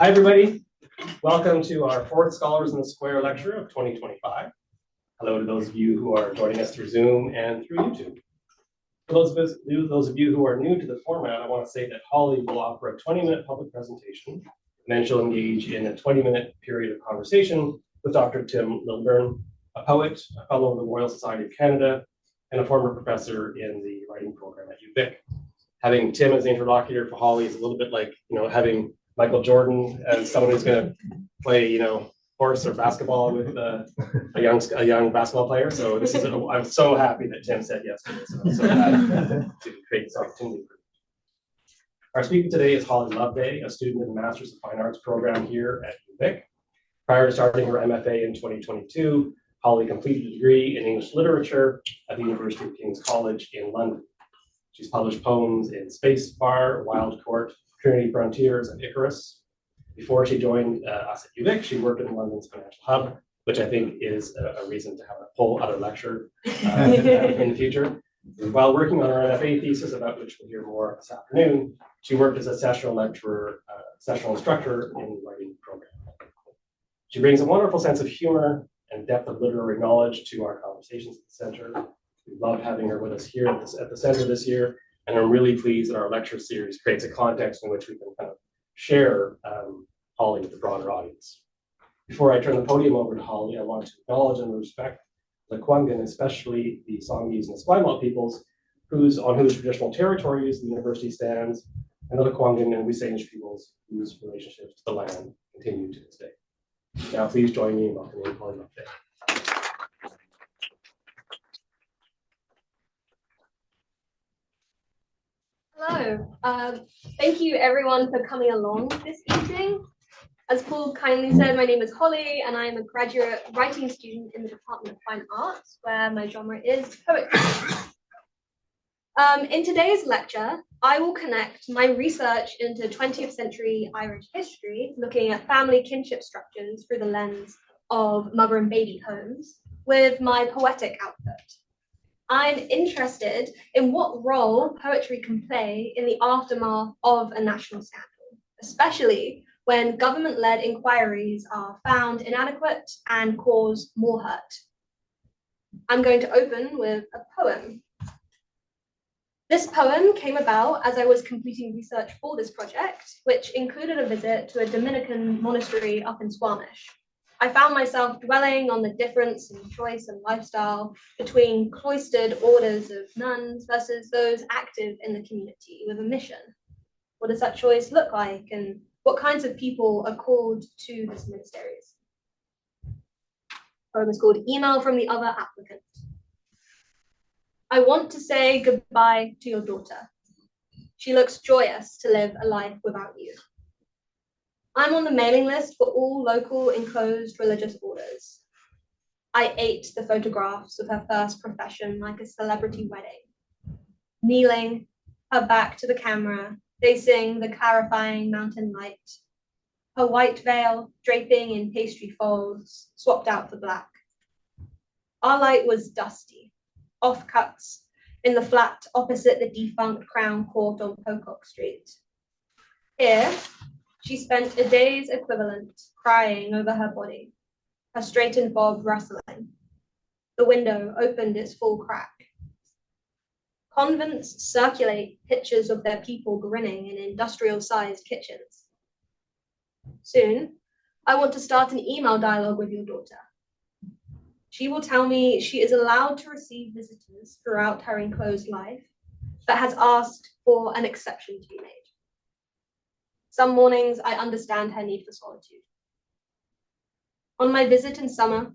Hi, everybody. Welcome to our fourth Scholars in the Square lecture of 2025. Hello to those of you who are joining us through Zoom and through YouTube. For those of you who are new to the format, I want to say that Holly will offer a 20-minute public presentation, and then she'll engage in a 20-minute period of conversation with Dr. Tim Lilburn, a poet, a fellow of the Royal Society of Canada, and a former professor in the writing program at UVic. Having Tim as the interlocutor for Holly is a little bit like, having Michael Jordan as someone who's going to play, horse or basketball with a young basketball player. So this is I'm so happy that Tim said yes to this. I'm so glad to create this opportunity for you. Our speaker today is Holly Loveday, a student in the Masters of Fine Arts program here at UVic. Prior to starting her MFA in 2022, Holly completed a degree in English literature at the University of King's College in London. She's published poems in Space Bar, Wild Court, Trinity Frontiers, and Icarus. Before she joined us at UVic, she worked in London's Financial Hub, which I think is a reason to have a whole other lecture in the future. While working on her MFA thesis, about which we'll hear more this afternoon, she worked as a sessional lecturer, sessional instructor in the writing program. She brings a wonderful sense of humor and depth of literary knowledge to our conversations at the center. We love having her with us here at the center this year, and I'm really pleased that our lecture series creates a context in which we can kind of share Holly with the broader audience. Before I turn the podium over to Holly, I want to acknowledge and respect the Kwangin, especially the Songhees and Esquimalt peoples, on whose traditional territories the university stands, and other Kwangin and Wisanish peoples whose relationships to the land continue to this day. Now, please join me in welcoming Holly Loveday. Hello. Thank you everyone for coming along this evening. As Paul kindly said, my name is Holly and I am a graduate writing student in the Department of Fine Arts, where my genre is poetry. In today's lecture, I will connect my research into 20th century Irish history, looking at family kinship structures through the lens of mother and baby homes, with my poetic output. I'm interested in what role poetry can play in the aftermath of a national scandal, especially when government-led inquiries are found inadequate and cause more hurt. I'm going to open with a poem. This poem came about as I was completing research for this project, which included a visit to a Dominican monastery up in Squamish. I found myself dwelling on the difference in choice and lifestyle between cloistered orders of nuns versus those active in the community with a mission. What does that choice look like, and what kinds of people are called to this monasteries? The poem is called Email from the Other Applicant. I want to say goodbye to your daughter. She looks joyous to live a life without you. I'm on the mailing list for all local enclosed religious orders. I ate the photographs of her first profession like a celebrity wedding. Kneeling, her back to the camera, facing the clarifying mountain light. Her white veil draping in pastry folds, swapped out for black. Our light was dusty, offcuts in the flat opposite the defunct Crown Court on Pocock Street. Here, she spent a day's equivalent crying over her body, her straightened bob rustling. The window opened its full crack. Convents circulate pictures of their people grinning in industrial-sized kitchens. Soon, I want to start an email dialogue with your daughter. She will tell me she is allowed to receive visitors throughout her enclosed life, but has asked for an exception to be made. Some mornings, I understand her need for solitude. On my visit in summer,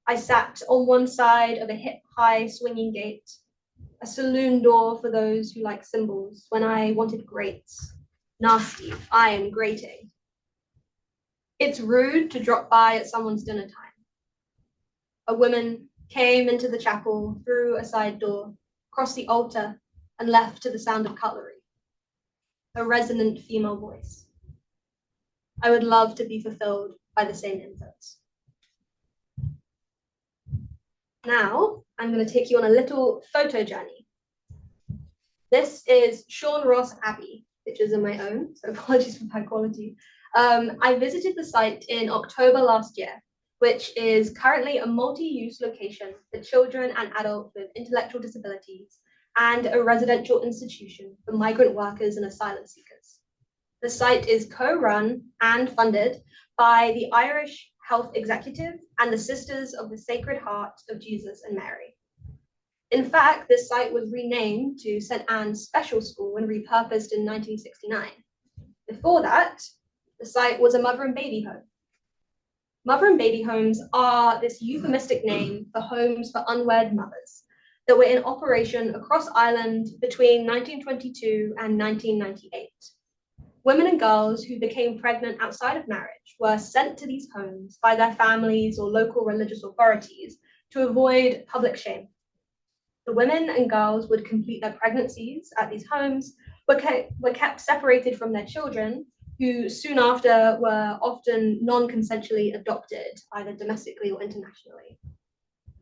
I sat on one side of a hip-high swinging gate, a saloon door for those who like symbols, when I wanted grates, nasty, iron grating. It's rude to drop by at someone's dinner time. A woman came into the chapel through a side door, crossed the altar, and left to the sound of cutlery. A resonant female voice. I would love to be fulfilled by the same inputs. Now, I'm going to take you on a little photo journey. This is Sean Ross Abbey, pictures of my own, so apologies for bad quality, I visited the site in October last year, which is currently a multi-use location for children and adults with intellectual disabilities and a residential institution for migrant workers and asylum seekers. The site is co-run and funded by the Irish Health Executive and the Sisters of the Sacred Heart of Jesus and Mary. In fact, this site was renamed to St. Anne's Special School and repurposed in 1969. Before that, the site was a mother and baby home. Mother and baby homes are this euphemistic name for homes for unwed mothers that were in operation across Ireland between 1922 and 1998. Women and girls who became pregnant outside of marriage were sent to these homes by their families or local religious authorities to avoid public shame. The women and girls would complete their pregnancies at these homes, were kept separated from their children, who soon after were often non-consensually adopted, either domestically or internationally.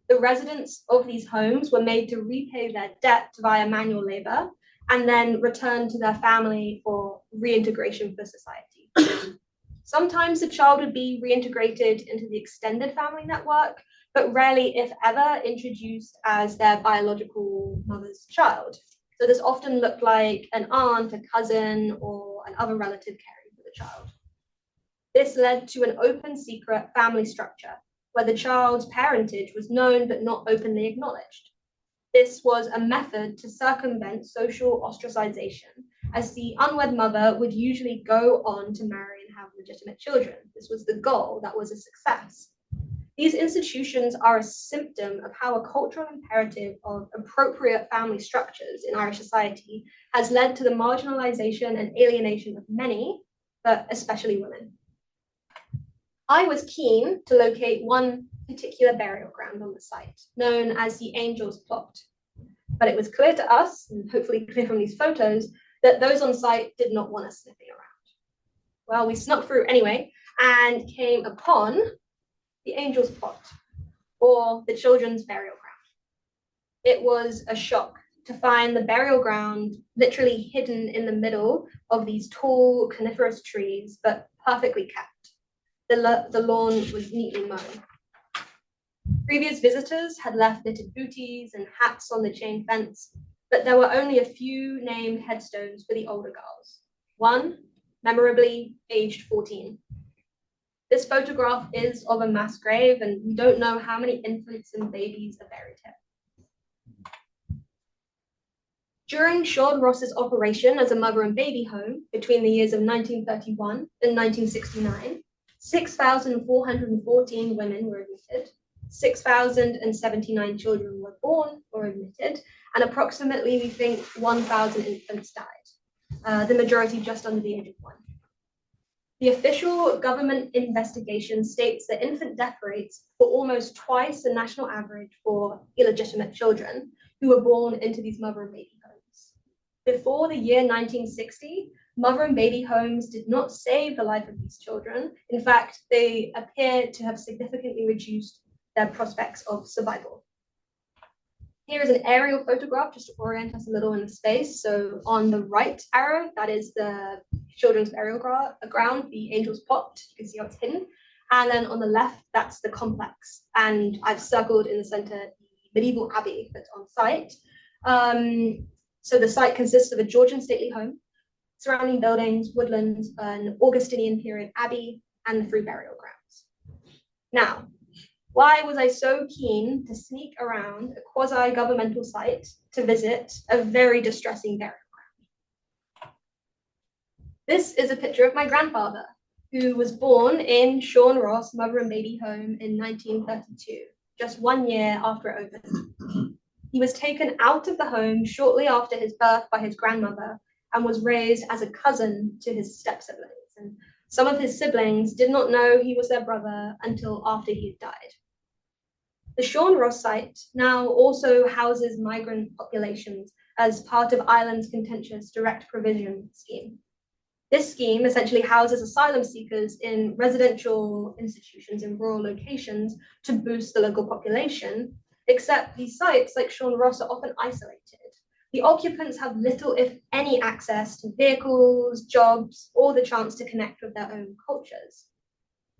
The residents of these homes were made to repay their debt via manual labor and then return to their family for reintegration for society. Sometimes the child would be reintegrated into the extended family network, but rarely, if ever, introduced as their biological mother's child. So this often looked like an aunt, a cousin, or an other relative caring for the child. This led to an open secret family structure where the child's parentage was known but not openly acknowledged. This was a method to circumvent social ostracization, as the unwed mother would usually go on to marry and have legitimate children. This was the goal, that was a success. These institutions are a symptom of how a cultural imperative of appropriate family structures in Irish society has led to the marginalization and alienation of many, but especially women. I was keen to locate one particular burial ground on the site, known as the Angel's Plot. But it was clear to us, and hopefully clear from these photos, that those on site did not want us sniffing around. Well, we snuck through anyway and came upon the Angel's Plot, or the children's burial ground. It was a shock to find the burial ground literally hidden in the middle of these tall coniferous trees, but perfectly kept. The lawn was neatly mown. Previous visitors had left knitted booties and hats on the chain fence, but there were only a few named headstones for the older girls. One, memorably aged 14. This photograph is of a mass grave, and we don't know how many infants and babies are buried here. During Sean Ross's operation as a mother and baby home between the years of 1931 and 1969, 6,414 women were admitted, 6,079 children were born or admitted, and approximately, we think, 1,000 infants died, the majority just under the age of 1. The official government investigation states that infant death rates were almost twice the national average for illegitimate children who were born into these mother and baby homes. Before the year 1960, mother and baby homes did not save the life of these children. In fact, they appear to have significantly reduced their prospects of survival. Here is an aerial photograph just to orient us a little in the space. So on the right arrow, that is the children's burial ground, the Angel's Plot. You can see how it's hidden. And then on the left, that's the complex. And I've circled in the center the medieval abbey that's on site. So the site consists of a Georgian stately home, surrounding buildings, woodlands, an Augustinian period abbey, and the 3 burial grounds. Now, why was I so keen to sneak around a quasi-governmental site to visit a very distressing burial ground? This is a picture of my grandfather, who was born in Sean Ross Mother and Baby Home in 1932, just 1 year after it opened. He was taken out of the home shortly after his birth by his grandmother and was raised as a cousin to his step-siblings. And some of his siblings did not know he was their brother until after he had died. The Sean Ross site now also houses migrant populations as part of Ireland's contentious direct provision scheme. This scheme essentially houses asylum seekers in residential institutions in rural locations to boost the local population, except these sites, like Sean Ross, are often isolated, The occupants have little, if any, access to vehicles, jobs, or the chance to connect with their own cultures.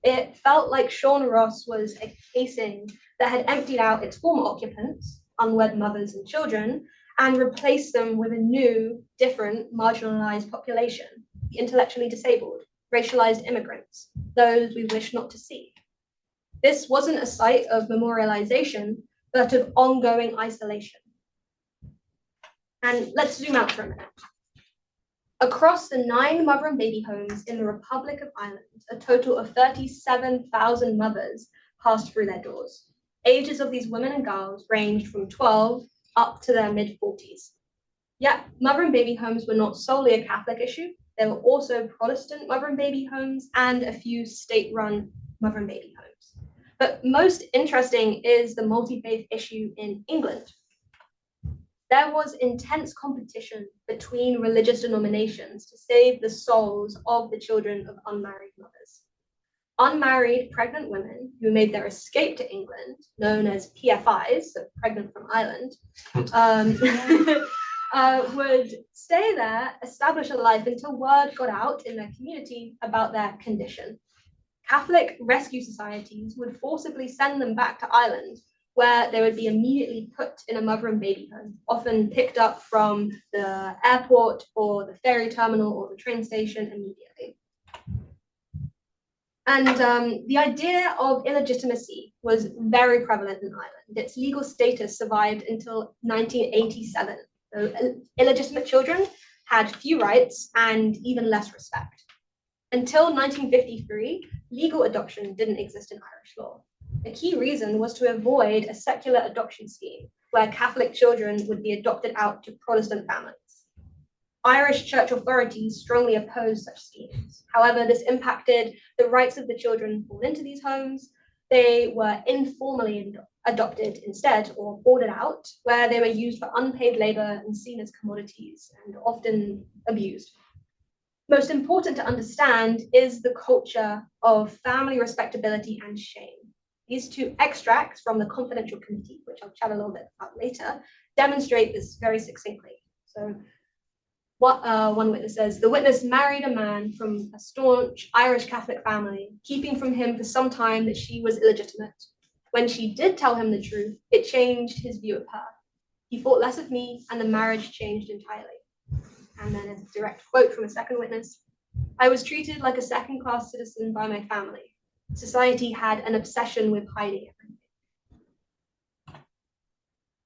It felt like Sean Ross was a casing that had emptied out its former occupants, unwed mothers and children, and replaced them with a new, different, marginalized population, the intellectually disabled, racialized immigrants, those we wish not to see. This wasn't a site of memorialization, but of ongoing isolation. And let's zoom out for a minute. Across the 9 mother and baby homes in the Republic of Ireland, a total of 37,000 mothers passed through their doors. Ages of these women and girls ranged from 12 up to their mid-40s. Yet, mother and baby homes were not solely a Catholic issue. There were also Protestant mother and baby homes and a few state-run mother and baby homes. But most interesting is the multi-faith issue in England. There was intense competition between religious denominations to save the souls of the children of unmarried mothers. Unmarried pregnant women who made their escape to England, known as PFIs, so pregnant from Ireland, would stay there, establish a life until word got out in their community about their condition. Catholic rescue societies would forcibly send them back to Ireland, where they would be immediately put in a mother and baby home, often picked up from the airport or the ferry terminal or the train station immediately. And the idea of illegitimacy was very prevalent in Ireland. Its legal status survived until 1987. So illegitimate children had few rights and even less respect. Until 1953, legal adoption didn't exist in Irish law. The key reason was to avoid a secular adoption scheme where Catholic children would be adopted out to Protestant families. Irish church authorities strongly opposed such schemes. However, this impacted the rights of the children born into these homes. They were informally adopted instead or boarded out, where they were used for unpaid labor and seen as commodities and often abused. Most important to understand is the culture of family respectability and shame. These 2 extracts from the confidential committee, which I'll chat a little bit about later, demonstrate this very succinctly. So one witness says, the witness married a man from a staunch Irish Catholic family, keeping from him for some time that she was illegitimate. When she did tell him the truth, it changed his view of her. He thought less of me and the marriage changed entirely. And then a direct quote from a second witness. I was treated like a second-class citizen by my family. Society had an obsession with hiding everything.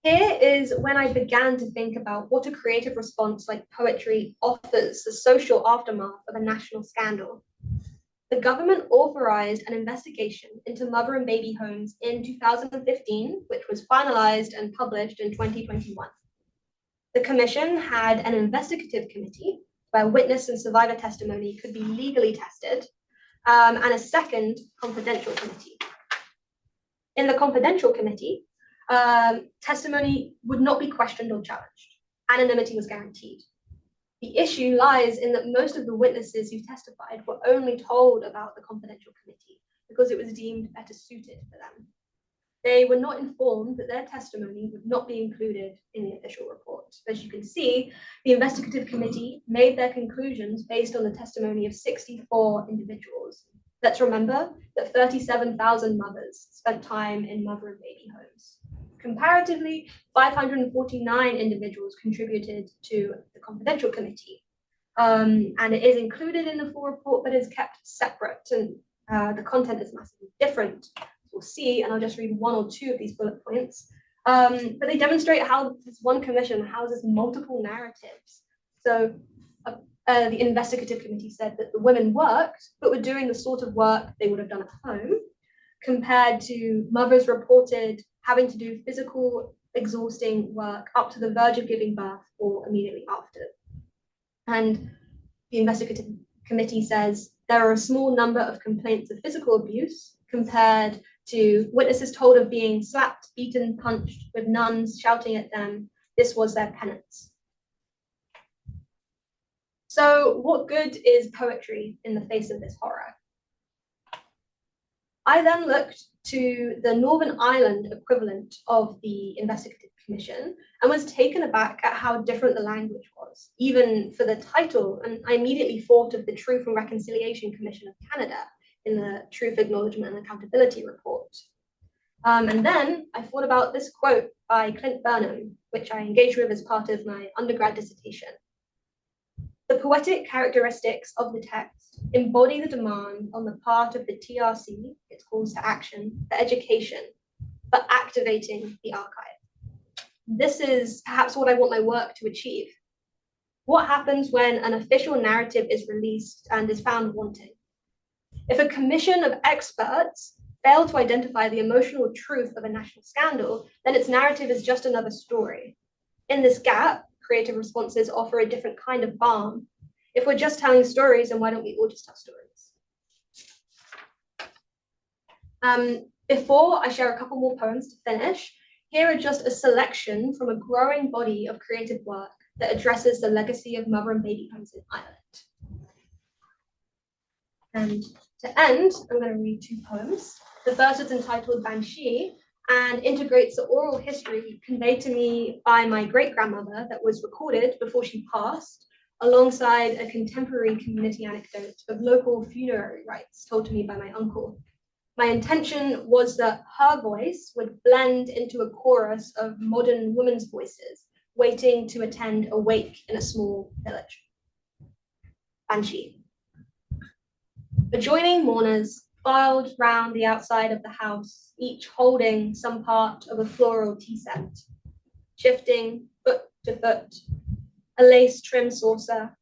Here is when I began to think about what a creative response like poetry offers the social aftermath of a national scandal. The government authorized an investigation into mother and baby homes in 2015, which was finalized and published in 2021. The commission had an investigative committee where witness and survivor testimony could be legally tested, and a second confidential committee. In the confidential committee, testimony would not be questioned or challenged. Anonymity was guaranteed. The issue lies in that most of the witnesses who testified were only told about the confidential committee because it was deemed better suited for them. They were not informed that their testimony would not be included in the official report. As you can see, the investigative committee made their conclusions based on the testimony of 64 individuals. Let's remember that 37,000 mothers spent time in mother and baby homes. Comparatively, 549 individuals contributed to the confidential committee. And it is included in the full report, but is kept separate, and the content is massively different. We'll see, and I'll just read 1 or 2 of these bullet points. But they demonstrate how this one commission houses multiple narratives. So the investigative committee said that the women worked, but were doing the sort of work they would have done at home, compared to mothers reported having to do physical, exhausting work up to the verge of giving birth or immediately after. And the investigative committee says there are a small number of complaints of physical abuse compared to witnesses told of being slapped, beaten, punched, with nuns shouting at them. This was their penance. So what good is poetry in the face of this horror? I then looked to the Northern Ireland equivalent of the investigative commission and was taken aback at how different the language was, even for the title. And I immediately thought of the Truth and Reconciliation Commission of Canada in the Truth, Acknowledgement and Accountability Report. And then I thought about this quote by Clint Burnham, which I engaged with as part of my undergrad dissertation. The poetic characteristics of the text embody the demand on the part of the TRC, its calls to action, for education, for activating the archive. This is perhaps what I want my work to achieve. What happens when an official narrative is released and is found wanting? If a commission of experts fail to identify the emotional truth of a national scandal, then its narrative is just another story. In this gap, creative responses offer a different kind of balm. If we're just telling stories, then why don't we all just tell stories? Before I share a couple more poems to finish, here are just a selection from a growing body of creative work that addresses the legacy of mother and baby homes in Ireland. And to end, I'm going to read two poems. The first is entitled Banshee and integrates the oral history conveyed to me by my great-grandmother that was recorded before she passed, alongside a contemporary community anecdote of local funerary rites told to me by my uncle. My intention was that her voice would blend into a chorus of modern women's voices waiting to attend a wake in a small village. Banshee. Adjoining mourners filed round the outside of the house, each holding some part of a floral tea set, shifting foot to foot, a lace-trimmed saucer,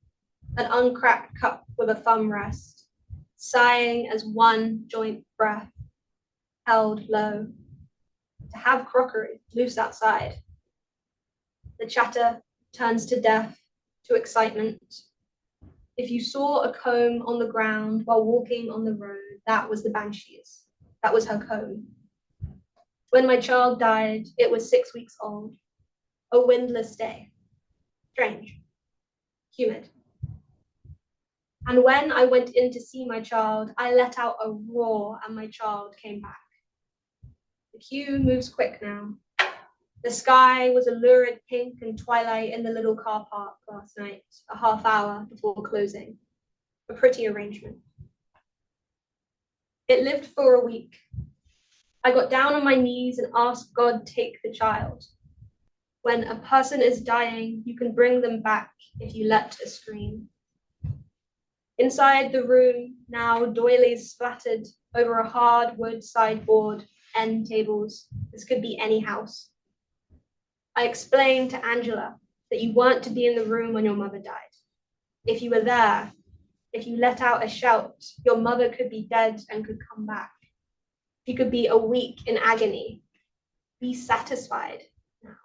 an uncracked cup with a thumb rest, sighing as one joint breath, held low, to have crockery loose outside. The chatter turns to death, to excitement. If you saw a comb on the ground while walking on the road, that was the Banshee's. That was her comb. When my child died, it was 6 weeks old. A windless day. Strange. Humid. And when I went in to see my child, I let out a roar and my child came back. The queue moves quick now. The sky was a lurid pink and twilight in the little car park last night, a half hour before closing. A pretty arrangement. It lived for a week. I got down on my knees and asked God to take the child. When a person is dying, you can bring them back if you let a scream. Inside the room, now doilies splattered over a hardwood sideboard, end tables. This could be any house. I explained to Angela that you weren't to be in the room when your mother died. If you were there, if you let out a shout, your mother could be dead and could come back. She could be a week in agony. Be satisfied now.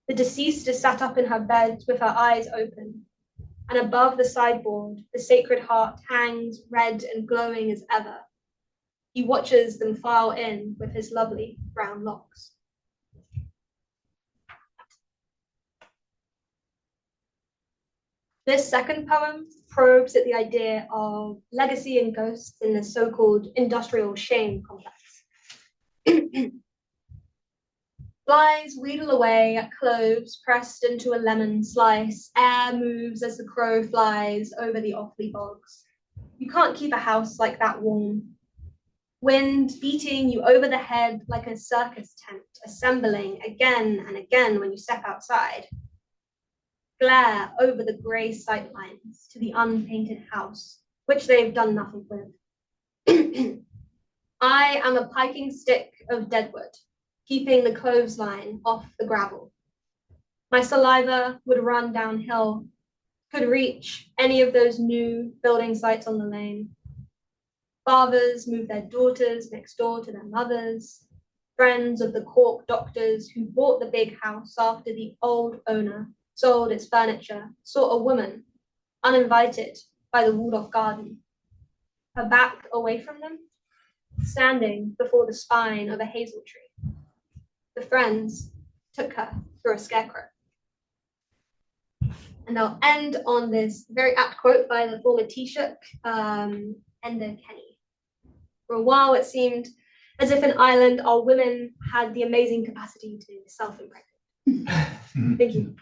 The deceased is sat up in her bed with her eyes open, and above the sideboard, the Sacred Heart hangs red and glowing as ever. He watches them file in with his lovely brown locks. This second poem probes at the idea of legacy and ghosts in the so-called industrial shame complex. Flies wheedle away at cloves pressed into a lemon slice. Air moves as the crow flies over the Offaly bogs. You can't keep a house like that warm. Wind beating you over the head like a circus tent, assembling again and again when you step outside. Glare over the grey sightlines to the unpainted house, which they've done nothing with. I am a piking stick of deadwood, keeping the clothesline off the gravel. My saliva would run downhill, could reach any of those new building sites on the lane. Fathers move their daughters next door to their mothers. Friends of the Cork doctors who bought the big house after the old owner sold its furniture, saw a woman, uninvited, by the walled-off garden, her back away from them, standing before the spine of a hazel tree. The friends took her through a scarecrow. And I'll end on this very apt quote by the former Taoiseach, Enda Kenny. For a while, it seemed as if in Ireland, our women had the amazing capacity to self-impregnate. Thank you.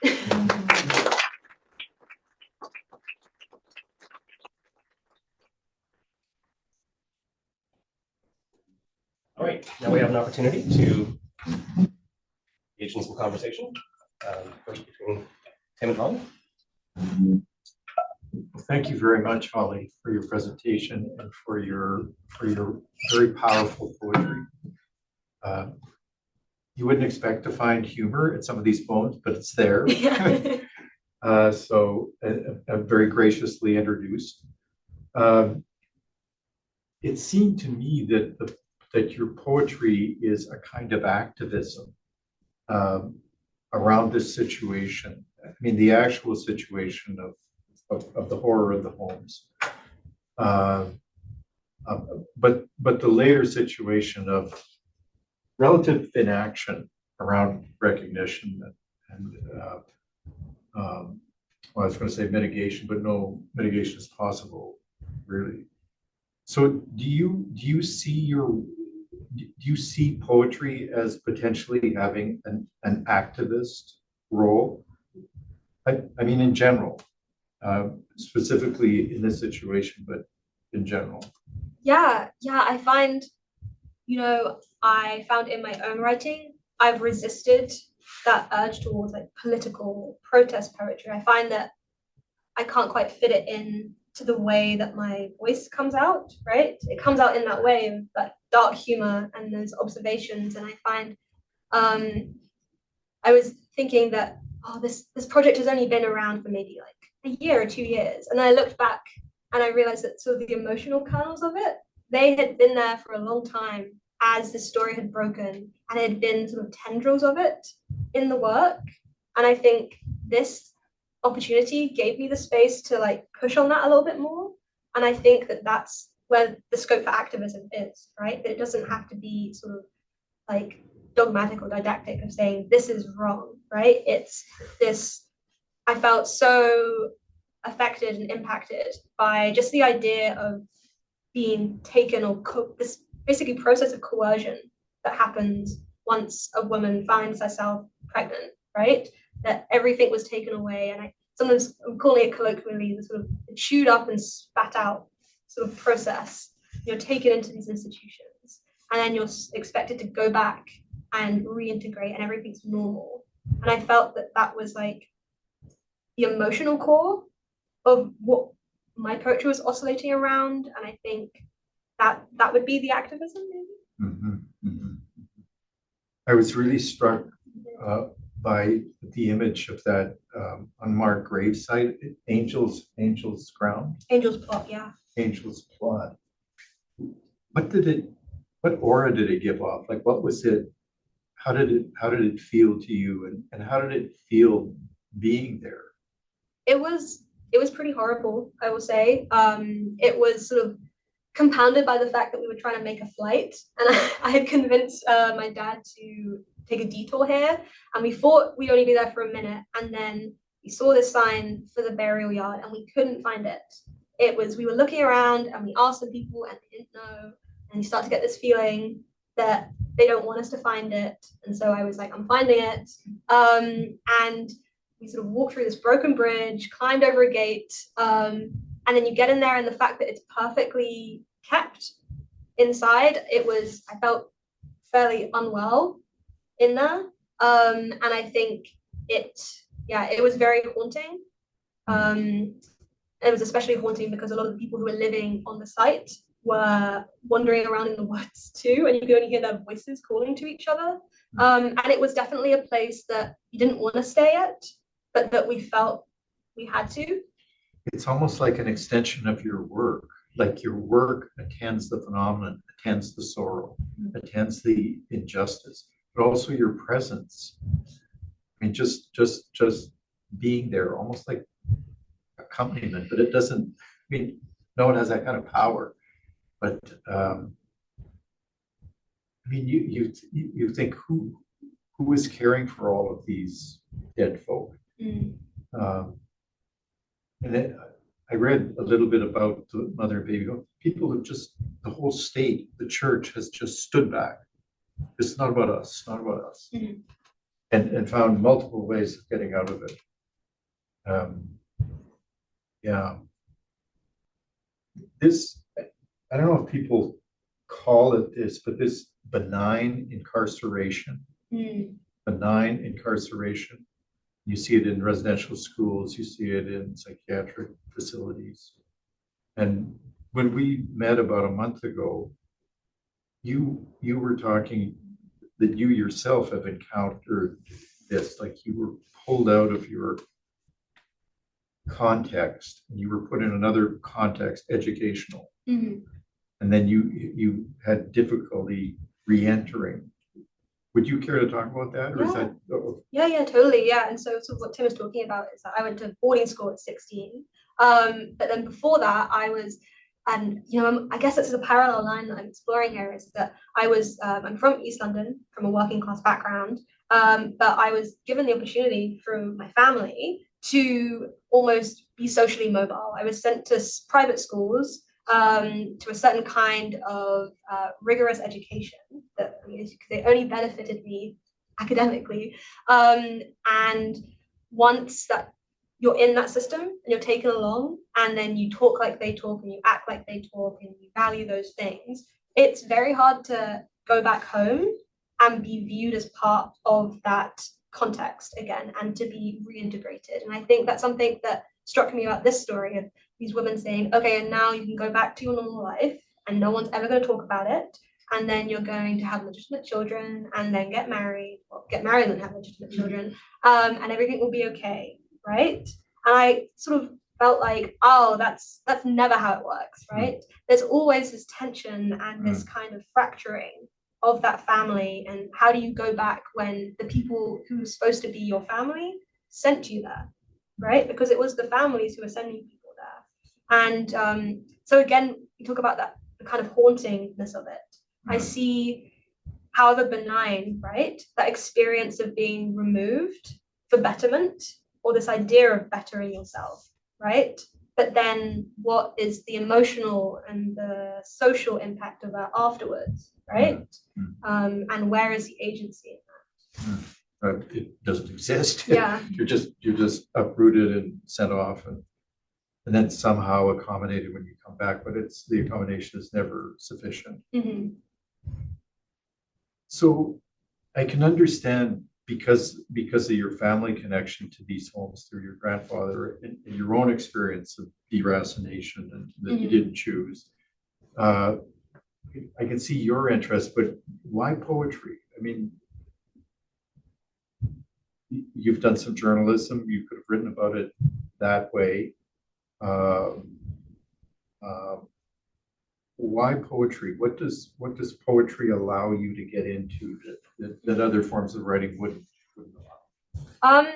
All right, now we have an opportunity to engage in some conversation. First between Tim and Holly. Well, thank you very much, Holly, for your presentation and for your very powerful poetry. You wouldn't expect to find humor in some of these poems, but it's there. So very graciously introduced. It seemed to me that your poetry is a kind of activism around this situation. I mean, the actual situation of the horror of the homes, but the later situation of relative inaction around recognition and well, I was going to say mitigation, but no mitigation is possible, really. So do you see poetry as potentially having an activist role? I mean, in general, specifically in this situation, but in general. Yeah, I find, I found in my own writing, I've resisted that urge towards like political protest poetry. I find that I can't quite fit it in to the way that my voice comes out, right? It comes out in that way of that dark humor and those observations. And I find I was thinking that, this project has only been around for maybe like a year or 2 years. And then I looked back and I realized that sort of the emotional kernels of it, they had been there for a long time as the story had broken, and it had been sort of tendrils of it in the work. And I think this opportunity gave me the space to like push on that a little bit more. And I think that that's where the scope for activism is, right? That it doesn't have to be sort of like dogmatic or didactic of saying this is wrong, right? It's this, I felt so affected and impacted by just the idea of being taken or this basically process of coercion that happens once a woman finds herself pregnant, right? That everything was taken away. And sometimes I'm calling it colloquially the sort of chewed up and spat out sort of process. You're taken into these institutions and then you're expected to go back and reintegrate and everything's normal. And I felt that that was like the emotional core of what my poetry was oscillating around. And I think that would be the activism, maybe. Mm-hmm, mm-hmm. I was really struck by the image of that unmarked gravesite, Angel's Ground. Angel's Plot, yeah. Angel's Plot. What aura did it give off? Like, what was it? How did it feel to you, and how did it feel being there? It was pretty horrible, I will say. It was sort of compounded by the fact that we were trying to make a flight, and I had convinced my dad to take a detour here, and we thought we'd only be there for a minute, and then we saw this sign for the burial yard and we couldn't find it. We were looking around and we asked some people and they didn't know, and you start to get this feeling that they don't want us to find it. And so I was like, I'm finding it. And we sort of walked through this broken bridge, climbed over a gate, and then you get in there, and the fact that it's perfectly kept inside, I felt fairly unwell in there. And I think it was very haunting. It was especially haunting because a lot of the people who were living on the site were wandering around in the woods too, and you could only hear their voices calling to each other. And it was definitely a place that you didn't want to stay at, but that we felt we had to. It's almost like an extension of your work. Like your work attends the phenomenon, attends the sorrow, attends the injustice, but also your presence. I mean, just being there, almost like accompaniment, but it doesn't, I mean, no one has that kind of power. But I mean, you think who is caring for all of these dead folk? And then I read a little bit about the mother and baby. People have just the whole state, the church has just stood back. It's not about us, it's not about us. Mhm. And found multiple ways of getting out of it. Yeah. This, I don't know if people call it this, but this benign incarceration, Mm. benign incarceration. You see it in residential schools, you see it in psychiatric facilities. And when we met about a month ago, you were talking that you yourself have encountered this, like you were pulled out of your context and you were put in another context, educational, Mhm. and then you had difficulty re-entering. Would you care to talk about that, or is that? Yeah, totally. Yeah. And so what Tim is talking about is that I went to boarding school at 16. But then before that, I was, and I guess this is a parallel line that I'm exploring here, is that I'm from East London, from a working class background, but I was given the opportunity through my family to almost be socially mobile. I was sent to private schools to a certain kind of rigorous education that they only benefited me academically. And once that you're in that system and you're taken along, and then you talk like they talk and you act like they talk and you value those things, it's very hard to go back home and be viewed as part of that context again and to be reintegrated. And I think that's something that struck me about this story of these women saying, okay, and now you can go back to your normal life and no one's ever going to talk about it. And then you're going to have legitimate children and then get married and have legitimate children, and everything will be okay, right? And I sort of felt like, oh, that's never how it works, right? There's always this tension and this kind of fracturing of that family. And how do you go back when the people who are supposed to be your family sent you there, right? Because it was the families who were sending people there. And so again, you talk about that, the kind of hauntingness of it. I see, however benign, right, that experience of being removed for betterment, or this idea of bettering yourself, right? But then what is the emotional and the social impact of that afterwards, right? And where is the agency in that? It doesn't exist. Yeah. you're just uprooted and sent off, and then somehow accommodated when you come back, but the accommodation is never sufficient. Mm-hmm. So I can understand, because of your family connection to these homes through your grandfather and your own experience of deracination and that you didn't choose. I can see your interest, but why poetry? I mean, you've done some journalism. You could have written about it that way. Why poetry? What does poetry allow you to get into that other forms of writing wouldn't allow?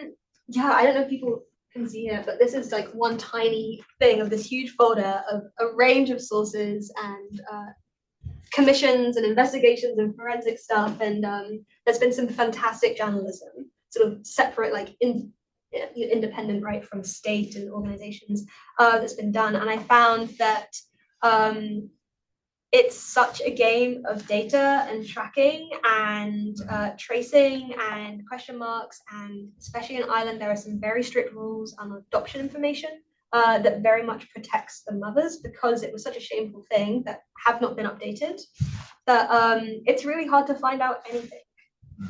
Yeah, I don't know if people can see it, but this is like one tiny thing of this huge folder of a range of sources and commissions and investigations and forensic stuff. And there's been some fantastic journalism, sort of separate, like independent, right, from state and organizations that's been done. And I found that it's such a game of data and tracking and tracing and question marks. And especially in Ireland, there are some very strict rules on adoption information that very much protects the mothers, because it was such a shameful thing that have not been updated, that it's really hard to find out anything,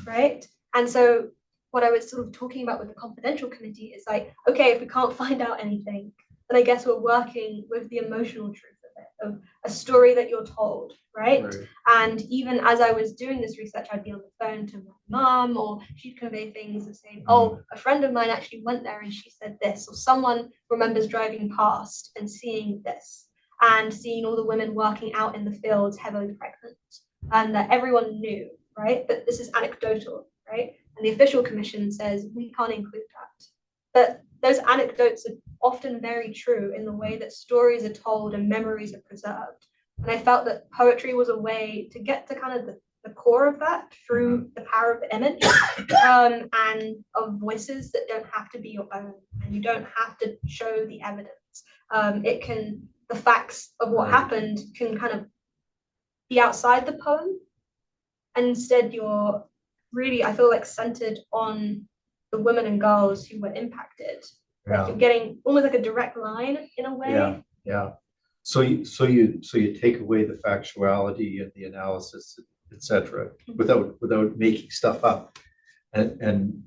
right? And so what I was sort of talking about with the confidential committee is like, okay, if we can't find out anything, then I guess we're working with the emotional truth of a story that you're told, right? And even as I was doing this research, I'd be on the phone to my mom, or she'd convey things of saying, oh, a friend of mine actually went there and she said this, or someone remembers driving past and seeing this, and seeing all the women working out in the fields heavily pregnant, and that everyone knew, right? But this is anecdotal, right? And the official commission says we can't include that. But those anecdotes are often very true in the way that stories are told and memories are preserved. And I felt that poetry was a way to get to kind of the core of that through the power of the image, and of voices that don't have to be your own, and you don't have to show the evidence. The facts of what happened can kind of be outside the poem, and instead you're really, I feel like, centered on the women and girls who were impacted. Like you're getting almost like a direct line in a way. Yeah. So you take away the factuality and the analysis, etc., without making stuff up, and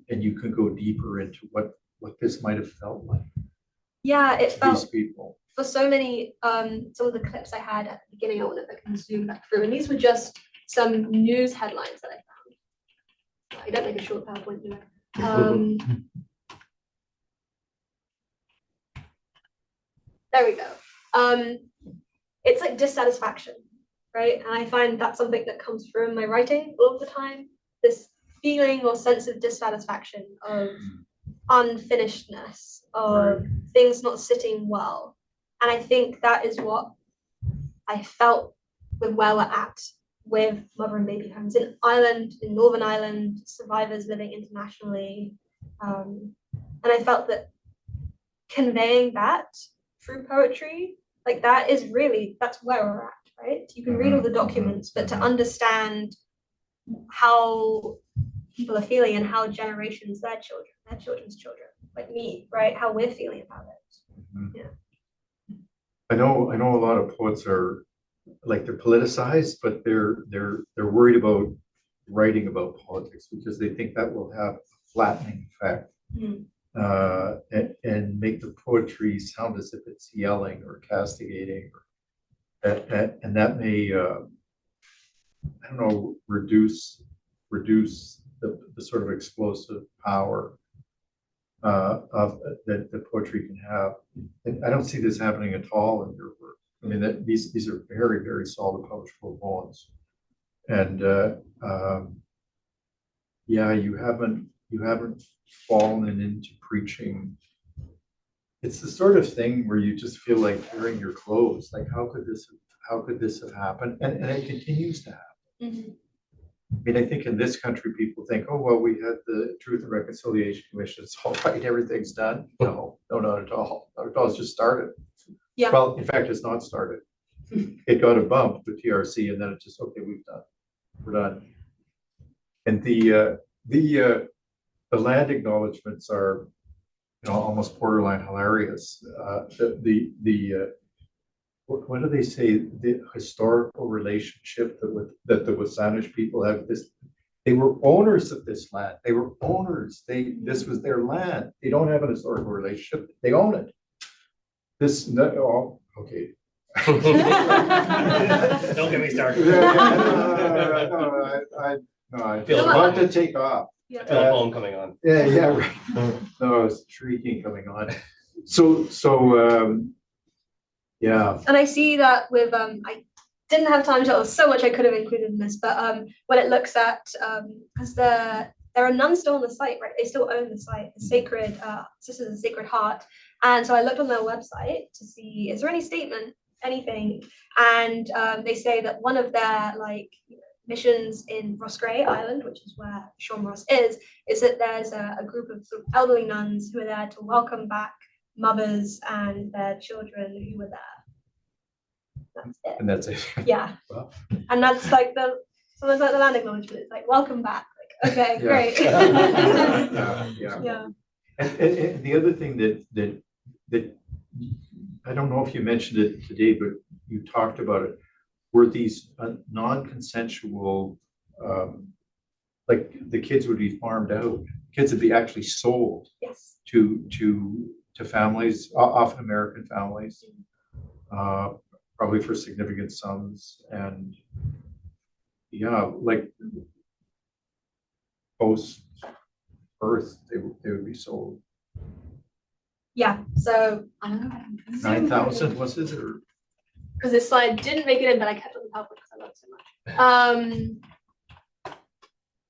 you can go deeper into what this might have felt like. Yeah, it to felt these people. for so many some of the clips I had at the beginning. I wanted to zoom back through, and these were just some news headlines that I found. I don't make a short PowerPoint, do I? There we go. It's like dissatisfaction, right? And I find that's something that comes through in my writing all of the time. This feeling or sense of dissatisfaction, of unfinishedness, of things not sitting well. And I think that is what I felt with where we're at with mother and baby homes in Ireland, in Northern Ireland, survivors living internationally. And I felt that conveying that through poetry, like that is really, that's where we're at, right? You can read all the documents, but to understand how people are feeling and how generations, their children's children, like me, right? How we're feeling about it. Yeah. I know a lot of poets are like, they're politicized, but they're worried about writing about politics because they think that will have a flattening effect. And make the poetry sound as if it's yelling or castigating, and that may I don't know, reduce the sort of explosive power of that poetry can have. And I don't see this happening at all in your work. I mean, that these are very, very solid publishable poems, and yeah, you haven't fallen into preaching. It's the sort of thing where you just feel like tearing your clothes. Like, how could this have happened? And it continues to happen. I mean, I think in this country, people think, oh, well, we had the Truth and Reconciliation Commission. It's all right, everything's done. No, not at all. Not at all. It's just started. Yeah. Well, in fact, it's not started. It got a bump with TRC, and then it's just, okay, we're done. And the land acknowledgements are, almost borderline hilarious. What do they say? The historical relationship that the Wasanish people have. They were owners of this land. They were owners. This was their land. They don't have an historical relationship. They own it. Okay. Don't get me started. I feel want to take off. I feel a poem coming on. Yeah, right. No, it's shrieking coming on. So yeah. And I see that with I didn't have time to. There was so much I could have included in this, but when it looks at because there are nuns still on the site, right? They still own the site, the Sacred Sisters of the Sacred Heart. And so I looked on their website to see, is there any statement, anything? And they say that one of their missions in Roscrea Island, which is where Sean Ross is that there's a group of sort of elderly nuns who are there to welcome back mothers and their children who were there. That's it. And that's it. Yeah. Well. And that's like someone's like the land acknowledgement. It's like, welcome back. Like, okay, Yeah. great. Yeah. And the other thing that I don't know if you mentioned it today, but you talked about it, were these non-consensual, like the kids would be farmed out. Kids would be actually sold. Yes. To families, often American families, probably for significant sums, and yeah, like post birth, they would be sold. Yeah. So 9,000 was it, or? Because this slide didn't make it in, but I kept it on the PowerPoint because I love it so much.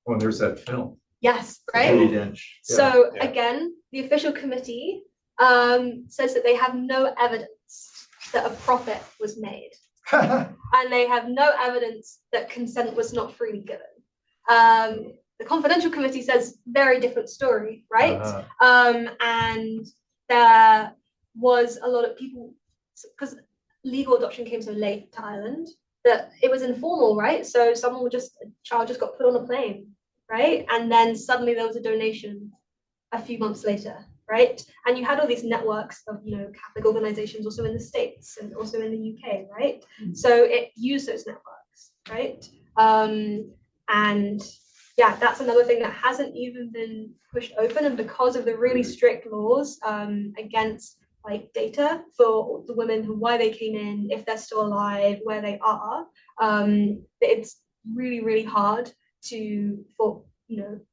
Oh, and there's that film. Yes, right. Yeah. So again, the official committee says that they have no evidence that a profit was made, and they have no evidence that consent was not freely given. The confidential committee says very different story, right? And there was a lot of people, because legal adoption came so late to Ireland, that it was informal, right? So someone would a child just got put on a plane, right? And then suddenly there was a donation a few months later, right? And you had all these networks of, Catholic organizations also in the States and also in the UK, right? So it used those networks, right? And yeah, that's another thing that hasn't even been pushed open. And because of the really strict laws against like data for the women who why they came in, if they're still alive, where they are, it's really, really hard for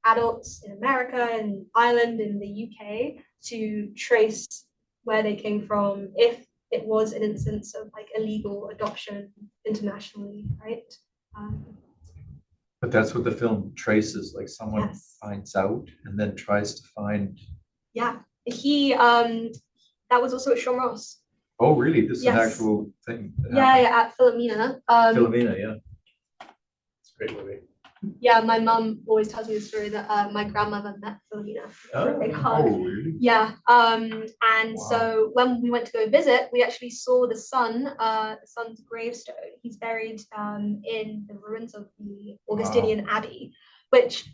adults in America and Ireland and the UK to trace where they came from if it was an instance of like illegal adoption internationally, right? But that's what the film traces, like someone Yes. finds out and then tries to find. Yeah, he that was also at Sean Ross. Oh, really? This is an Yes. actual thing. Yeah, at Philomena. Philomena, yeah. It's a great movie. Yeah, my mum always tells me the story that my grandmother met Philomena for a big hug. Oh, really? Yeah, and Wow. so when we went to go visit, we actually saw the son's gravestone. He's buried in the ruins of the Augustinian Abbey, which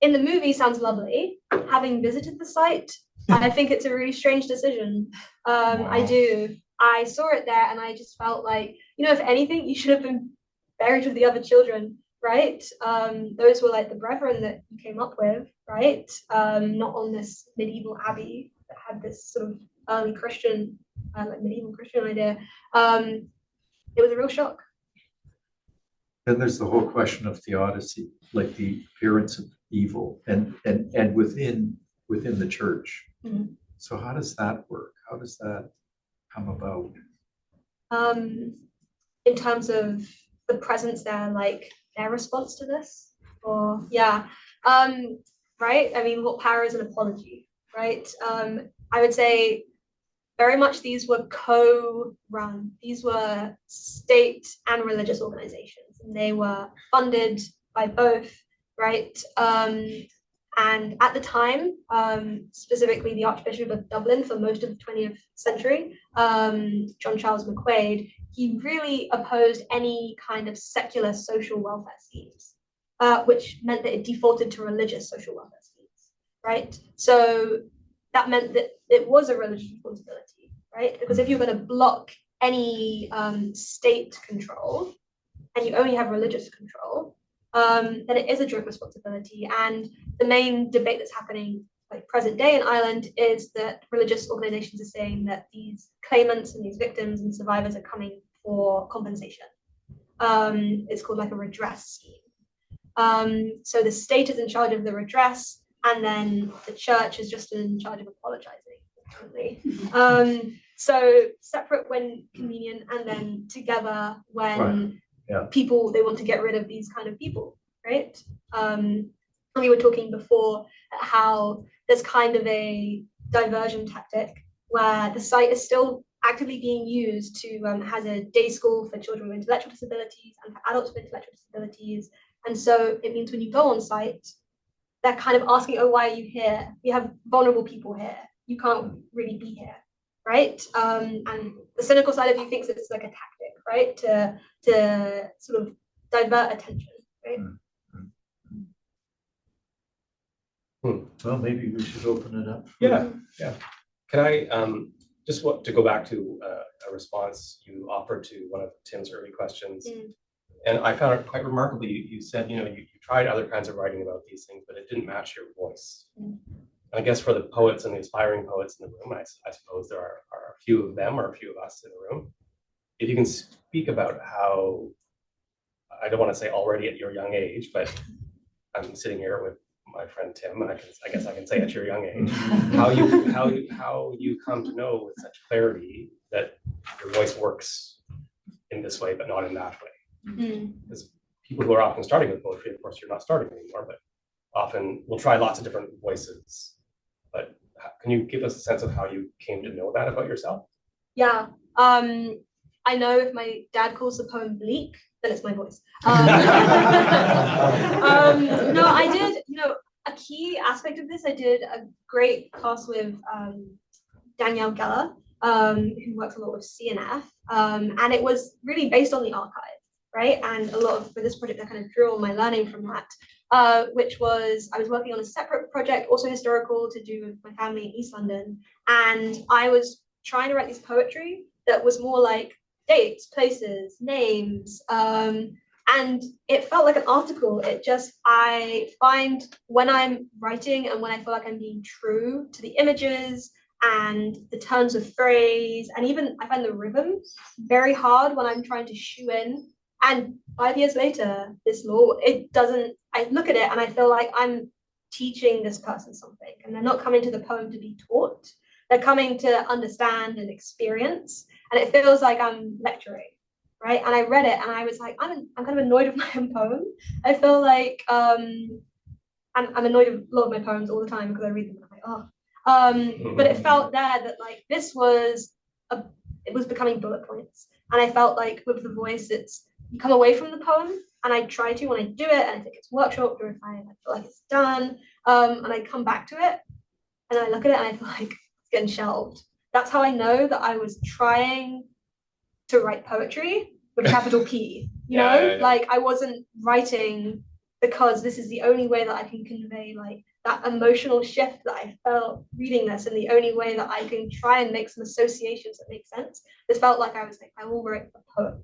in the movie sounds lovely. Having visited the site, I think it's a really strange decision. I do. I saw it there and I just felt like, if anything, you should have been buried with the other children, right? Those were like the brethren that you came up with, right? Not on this medieval abbey that had this sort of early Christian, like medieval Christian idea. It was a real shock. Then there's the whole question of theodicy, like the appearance of evil and within the church. Mhm. So how does that work? How does that come about? In terms of the presence there, like their response to this, or right? I mean, what power is an apology, right? I would say very much these were co-run. These were state and religious organizations, and they were funded by both, right? And at the time, specifically the Archbishop of Dublin for most of the 20th century, John Charles McQuaid, he really opposed any kind of secular social welfare schemes, which meant that it defaulted to religious social welfare schemes, right? So that meant that it was a religious responsibility, right? Because if you're going to block any state control and you only have religious control, then it is a joint responsibility. And the main debate that's happening like present day in Ireland is that religious organizations are saying that these claimants and these victims and survivors are coming for compensation. It's called like a redress scheme. So the state is in charge of the redress, and then the church is just in charge of apologizing. So separate when convenient, and then together when people, they want to get rid of these kind of people, right? And we were talking before how there's kind of a diversion tactic where the site is still actively being used to has a day school for children with intellectual disabilities and for adults with intellectual disabilities. And so it means when you go on site, they're kind of asking, oh, why are you here? We have vulnerable people here. You can't really be here, right? And the cynical side of you thinks it's like a tactic, right? To sort of divert attention, right? Well, maybe we should open it up. Yeah. Can I just want to go back to a response you offered to one of Tim's early questions? And I found it quite remarkable. You said, you tried other kinds of writing about these things, but it didn't match your voice. And I guess for the poets and the aspiring poets in the room, I suppose there are a few of them or a few of us in the room. If you can speak about how, I don't want to say already at your young age, but I'm sitting here with my friend Tim, and I guess I can say at your young age, how you come to know with such clarity that your voice works in this way, but not in that way. Because people who are often starting with poetry, of course, you're not starting anymore, but often we'll try lots of different voices. But can you give us a sense of how you came to know that about yourself? Yeah, I know if my dad calls the poem bleak, then it's my voice. No, I did, a key aspect of this, I did a great class with Danielle Geller, who works a lot with CNF, and it was really based on the archive. right? And a lot of, for this project, I kind of drew on my learning from that, which was, I was working on a separate project, also historical, to do with my family in East London. And I was trying to write this poetry that was more like dates, places, names, and it felt like an article. It just, I find when I'm writing and when I feel like I'm being true to the images and the turns of phrase, and even I find the rhythms very hard when I'm trying to shoe in. And 5 years later, this law, it doesn't, I look at it and I feel like I'm teaching this person something, and they're not coming to the poem to be taught. They're coming to understand and experience. And it feels like I'm lecturing, right? And I read it and I was like, I'm kind of annoyed with my own poem. I feel like I'm annoyed with a lot of my poems all the time because I read them and I'm like, oh. But it felt there that like this was it was becoming bullet points. And I felt like with the voice, it's, you come away from the poem, and I try to when I do it, and I think it's workshopped, or if I feel like it's done, and I come back to it and I look at it and I feel like it's getting shelved. That's how I know that I was trying to write poetry with a capital P, you know? Like I wasn't writing because this is the only way that I can convey like that emotional shift that I felt reading this, and the only way that I can try and make some associations that make sense. This felt like I was like, I will write a poem,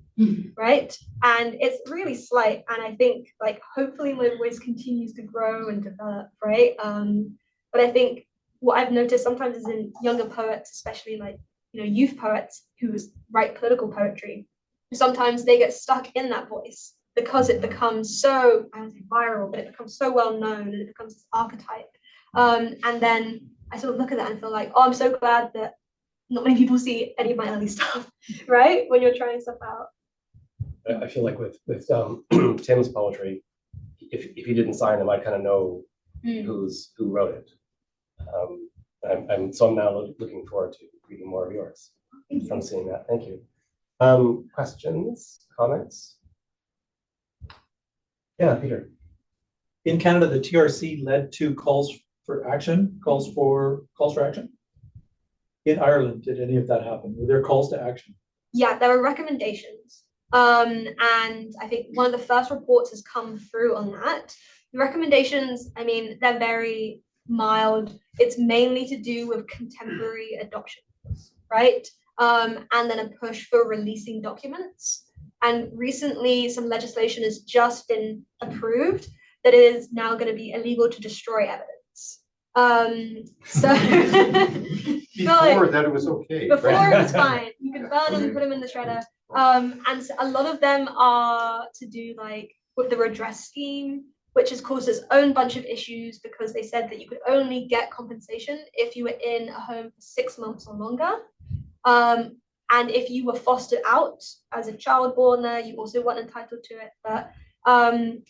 right? And it's really slight, and I think like hopefully my voice continues to grow and develop, right? But I think what I've noticed sometimes is in younger poets, especially like, you know, youth poets who write political poetry, sometimes they get stuck in that voice because it becomes so, I don't say viral, but it becomes so well known and it becomes this archetype. And then I sort of look at that and feel like, oh, I'm so glad that not many people see any of my early stuff, right? When you're trying stuff out. I feel like with Tim's poetry, if he didn't sign them, I kind of know who wrote it. So I'm now looking forward to reading more of yours from seeing that. Thank you. Questions, comments? Yeah, Peter. In Canada, the TRC led to calls for action. In Ireland, did any of that happen? Were there calls to action? Yeah, there were recommendations. And I think one of the first reports has come through on that. The recommendations, I mean, they're very mild. It's mainly to do with contemporary adoptions, right? And then a push for releasing documents. And recently, some legislation has just been approved that it is now going to be illegal to destroy evidence. So before that, it was okay. Before it was fine. You could burn them and put them in the shredder. And so a lot of them are to do like with the redress scheme, which has caused its own bunch of issues because they said that you could only get compensation if you were in a home for 6 months or longer. And if you were fostered out as a child born there, you also weren't entitled to it. But I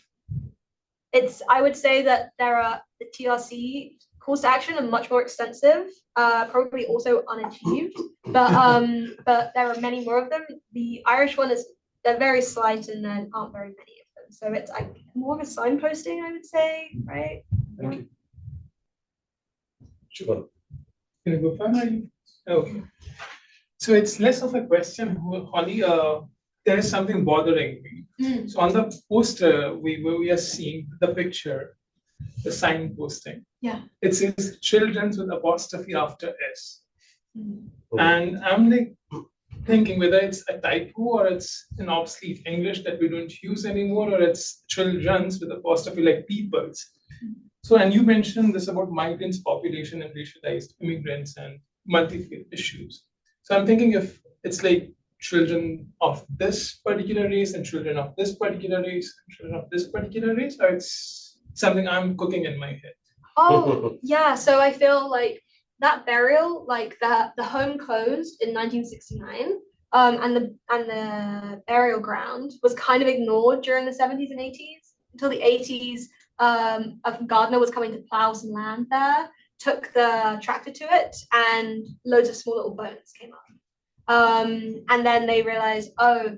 would say that the TRC calls to action are much more extensive, probably also unachieved, but there are many more of them. The Irish one they're very slight and there aren't very many of them. So it's like more of a signposting, I would say, right? Thank you. Sure. Can I go first? Okay. So it's less of a question, Holly. There is something bothering me. So on the poster, we are seeing the picture, the sign posting. Yeah. It says children's with apostrophe after S. And I'm like thinking whether it's a typo or it's an obsolete English that we don't use anymore, or it's children's with apostrophe like people's. So, and you mentioned this about migrants, population, and racialized immigrants and multi-faith issues. So I'm thinking if it's like children of this particular race and children of this particular race and children of this particular race, or it's something I'm cooking in my head. Oh, yeah. So I feel like that burial, like the home closed in 1969, and the burial ground was kind of ignored during the 70s and 80s until the 80s. A gardener was coming to plow some land there, took the tractor to it, and loads of small little bones came up. And then they realized, oh,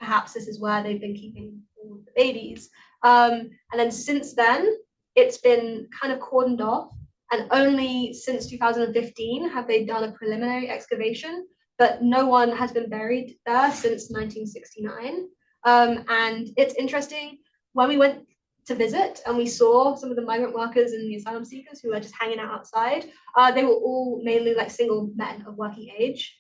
perhaps this is where they've been keeping all of the babies. And then since then, it's been kind of cordoned off. And only since 2015 have they done a preliminary excavation, but no one has been buried there since 1969. And it's interesting when we went to visit and we saw some of the migrant workers and the asylum seekers who were just hanging out outside. They were all mainly like single men of working age.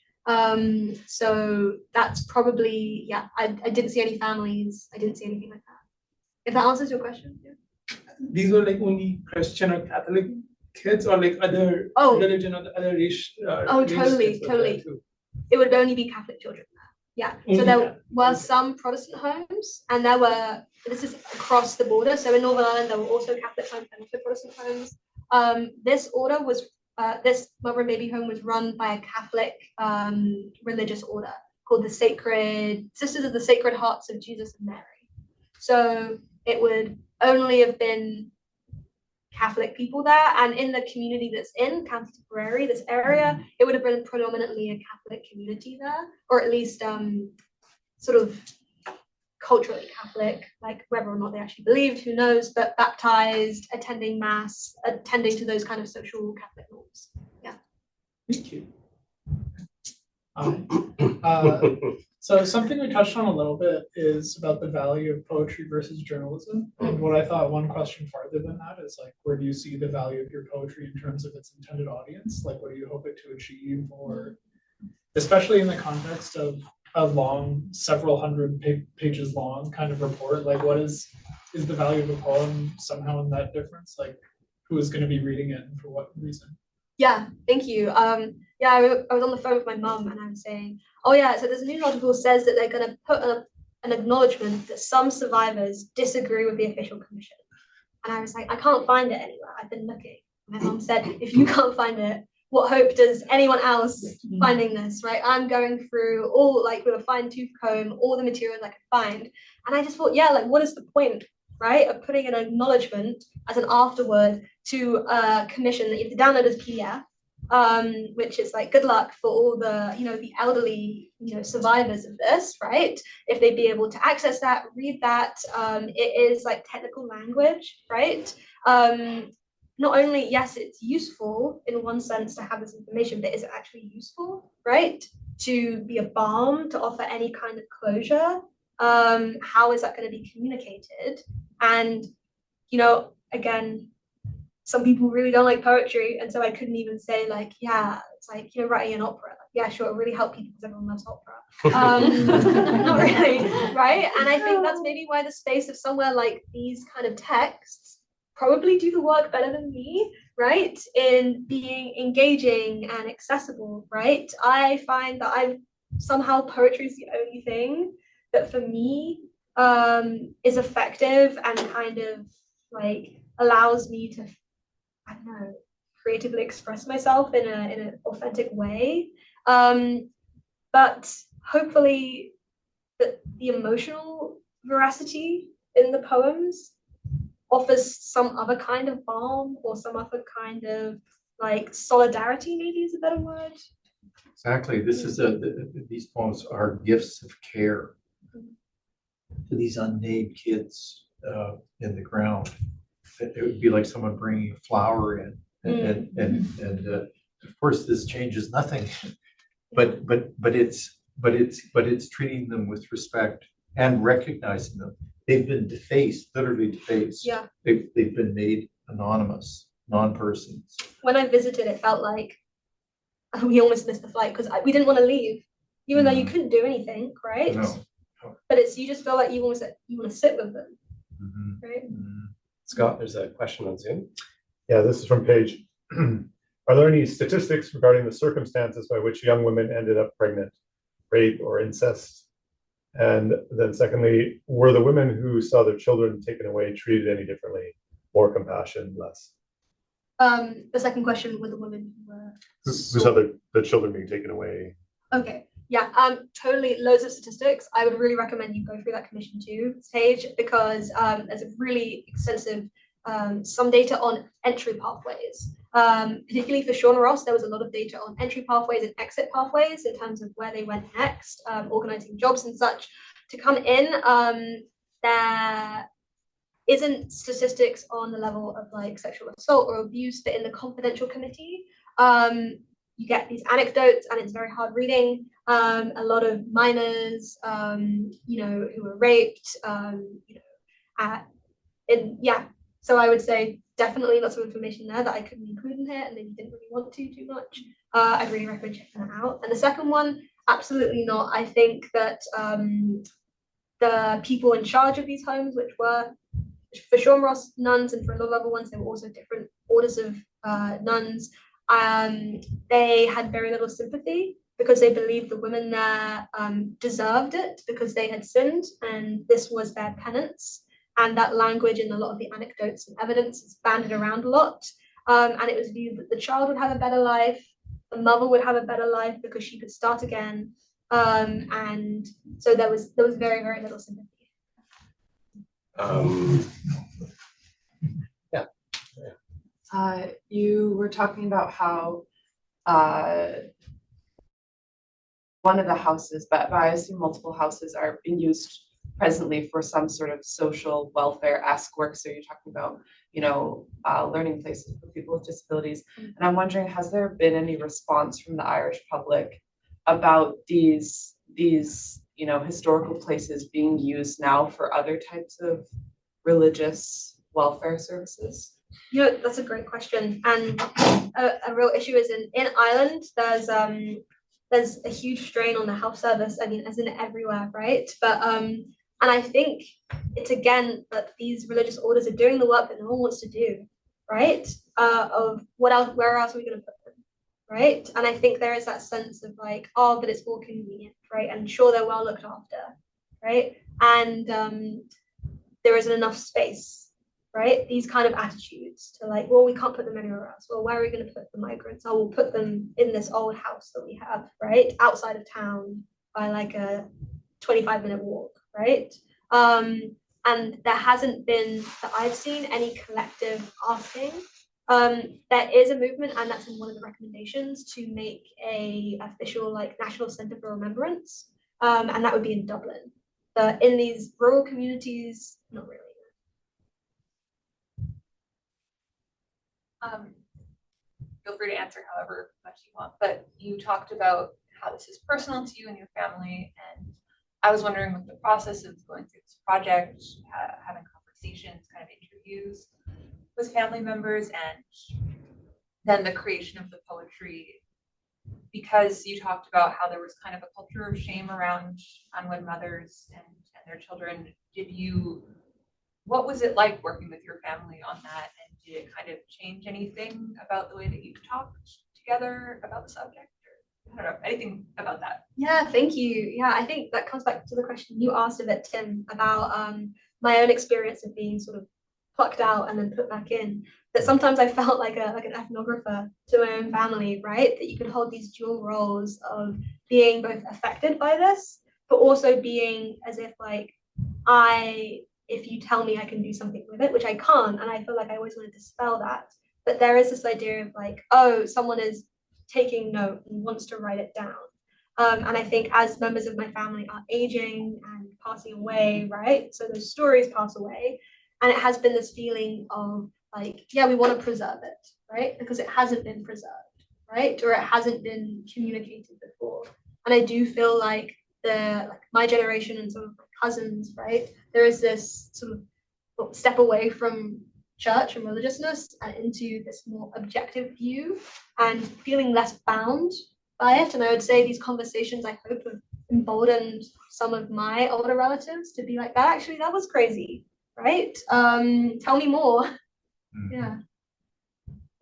So that's probably, yeah, I didn't see any families. I didn't see anything like that. If that answers your question. Yeah. These were like only Christian or Catholic kids, or like other religion or the other race. Totally. It would only be Catholic children there. Yeah. So there were some Protestant homes, and this is across the border. So in Northern Ireland, there were also Catholic homes and also Protestant homes. This mother and baby home was run by a Catholic religious order called the Sisters of the Sacred Hearts of Jesus and Mary. So it would only have been Catholic people there, and in the community that's in County Tipperary, this area, it would have been predominantly a Catholic community there, or at least sort of culturally Catholic, like whether or not they actually believed, who knows, but baptized, attending mass, attending to those kind of social Catholic norms. Yeah. Thank you. So something we touched on a little bit is about the value of poetry versus journalism. And what I thought one question farther than that is like, where do you see the value of your poetry in terms of its intended audience? Like, what do you hope it to achieve? Or especially in the context of a long, several hundred pages long kind of report, like what is the value of a poem somehow in that difference? Like who is going to be reading it and for what reason? Yeah, thank you. I was on the phone with my mum and I was saying, oh yeah, so this news article says that they're going to put an acknowledgement that some survivors disagree with the official commission. And I was like, I can't find it anywhere. I've been looking. My mum said, if you can't find it, what hope does anyone else finding this, right? I'm going through all, like with a fine tooth comb, all the materials I could find. And I just thought, yeah, like what is the point, right, of putting an acknowledgement as an afterword to a commission that you have to download as PDF, which is like good luck for all the, the elderly, survivors of this, right? If they'd be able to access that, read that, it is like technical language, right? Not only, yes, it's useful in one sense to have this information, but is it actually useful, right? To be a balm, to offer any kind of closure. How is that going to be communicated? And, again, some people really don't like poetry. And so I couldn't even say like, yeah, it's like, writing an opera. Like, yeah, sure, it really helped people because everyone loves opera. Not really, right? And I think that's maybe why the space of somewhere like these kind of texts probably do the work better than me, right? In being engaging and accessible, right? I find that somehow poetry is the only thing that for me is effective and kind of like allows me to, I don't know, creatively express myself in an authentic way. But hopefully the emotional veracity in the poems offers some other kind of balm or some other kind of like solidarity, maybe is a better word. Exactly. These poems are gifts of care to these unnamed kids in the ground. It would be like someone bringing a flower in, and of course this changes nothing, but it's treating them with respect and recognizing them. They've been defaced, literally defaced. Yeah. They've been made anonymous, non-persons. When I visited, it felt like we almost missed the flight because we didn't want to leave, even though you couldn't do anything, right? No. But you just feel like you want to sit with them, right? Scott, there's a question on Zoom. Yeah, this is from Paige. Are there any statistics regarding the circumstances by which young women ended up pregnant, rape or incest? And then secondly, were the women who saw their children taken away treated any differently? More compassion, less? The second question were the women who saw the children being taken away. Okay, yeah, totally loads of statistics. I would really recommend you go through that commission 2 stage because there's a really extensive some data on entry pathways. Particularly for Shauna Ross, there was a lot of data on entry pathways and exit pathways in terms of where they went next, organizing jobs and such. To come in, there isn't statistics on the level of like sexual assault or abuse, but in the confidential committee, you get these anecdotes, and it's very hard reading. A lot of minors, who were raped, yeah. So I would say definitely lots of information there that I couldn't include in here, and then you didn't really want to too much. I'd really recommend checking that out. And the second one, absolutely not. I think that the people in charge of these homes, which were for Sean Ross nuns, and for a lot of other ones, there were also different orders of nuns. They had very little sympathy because they believed the women there deserved it because they had sinned, and this was their penance. And that language in a lot of the anecdotes and evidence is banded around a lot. And it was viewed that the child would have a better life, the mother would have a better life because she could start again. And so there was very, very little sympathy. You were talking about how one of the houses, but I assume multiple houses are being used presently for some sort of social welfare-esque work. So you're talking about, learning places for people with disabilities. And I'm wondering, has there been any response from the Irish public about these historical places being used now for other types of religious welfare services? That's a great question. And a real issue is in Ireland, there's a huge strain on the health service. I mean, as in everywhere, right? But and I think it's again that these religious orders are doing the work that no one wants to do, right? Of what else? Where else are we going to put them, right? And I think there is that sense of like, oh, but it's more convenient, right? And sure, they're well looked after, right? And there isn't enough space, right? These kind of attitudes to like, well, we can't put them anywhere else. Well, where are we going to put the migrants? Oh, we'll put them in this old house that we have, right? Outside of town by like a 25-minute walk, right? And there hasn't been, that I've seen, any collective asking. There is a movement, and that's in one of the recommendations, to make a official like national centre for remembrance, and that would be in Dublin. But in these rural communities, not really. Feel free to answer however much you want, but you talked about how this is personal to you and your family, and I was wondering, with the process of going through this project, having conversations, kind of interviews with family members, and then the creation of the poetry, because you talked about how there was kind of a culture of shame around unwed mothers and their children. What was it like working with your family on that? And did it kind of change anything about the way that you talked together about the subject? Or, I don't know, anything about that? Yeah, thank you. Yeah, I think that comes back to the question you asked of it, Tim, about my own experience of being sort of plucked out and then put back in. That sometimes I felt like an ethnographer to my own family, right? That you could hold these dual roles of being both affected by this, but also being as if like if you tell me I can do something with it, which I can't, and I feel like I always want to dispel that. But there is this idea of like, oh, someone is taking note and wants to write it down. And I think as members of my family are aging and passing away, right? So those stories pass away. And it has been this feeling of like, yeah, we want to preserve it, right? Because it hasn't been preserved, right? Or it hasn't been communicated before. And I do feel like my generation and some of my cousins, right? There is this sort of step away from church and religiousness and into this more objective view and feeling less bound by it. And I would say these conversations, I hope, have emboldened some of my older relatives to be like, that was crazy, right? Tell me more. Yeah.